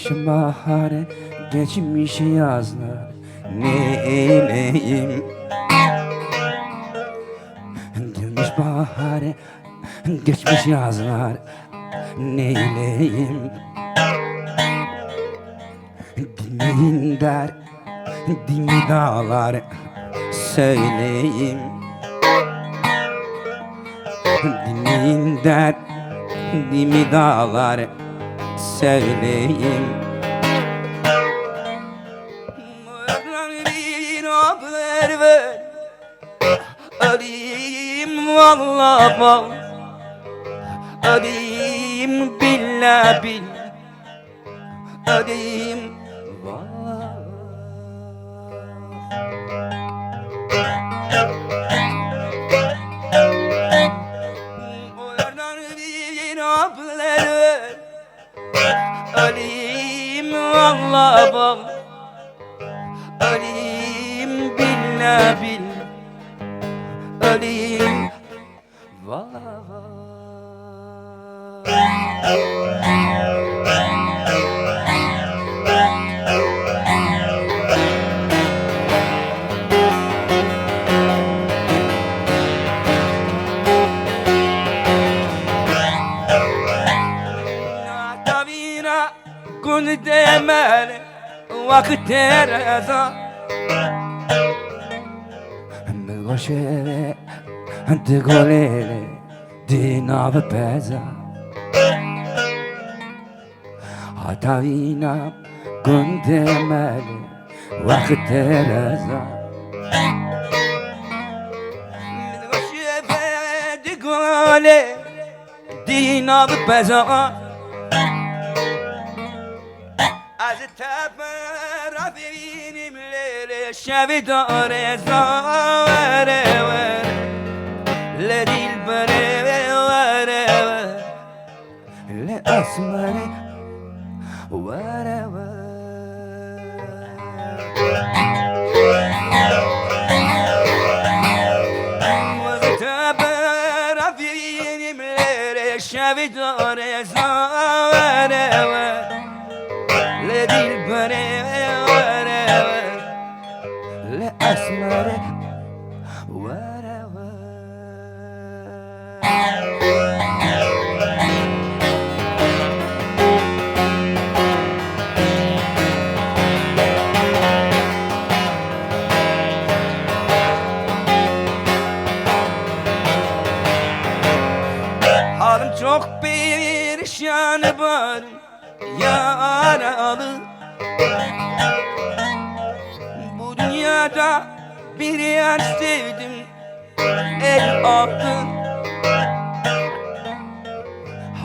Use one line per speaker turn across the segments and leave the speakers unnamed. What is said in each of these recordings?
Gelmiş bahar, geçmiş yazlar, neyleyim? Gelmiş bahar, geçmiş yazlar, neyleyim? Dinleyin der, dini dağlar, söyleyeyim. Dinleyin der, dini dağlar, söyleyeyim. Bir haber ver, alayım vallahi bal, alayım billah bil, alayım vallahi. Oradan bir haber ver, alayım vallahi bal, alayım billah bil, alayım vallahi. Tavina kun demel vakit reza Goşeve de golele dinav peza Tavina kun demel vakit reza Goşeve de golele dinav peza از تبر بینیم لیل شب داره زاره ور لدیل بره وره ور لأسمره وره ور از تبر بینیم لیل شب داره زاره ور لديل بري ورا لأسمر ورا Halim çok perişan var yaralı Bu dünyada bir yer sevdim el attı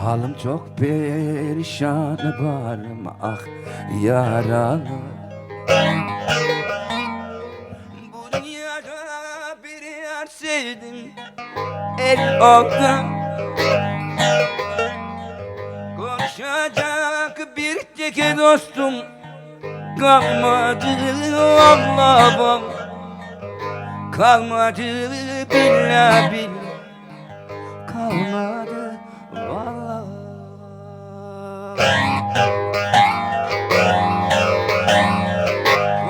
Halim çok perişan varım ah yaralı Bu dünyada bir yer sevdim el attı Konuşacak bir tek dostum kalmadı vallahi bak Kalmadı billah bil Kalmadı vallahi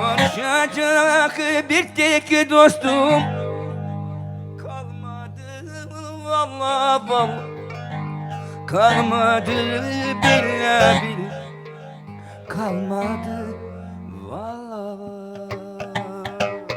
Konuşacak bir tek dostum kalmadı vallahi bak Kalmadı billah bil Kalmadı vallahi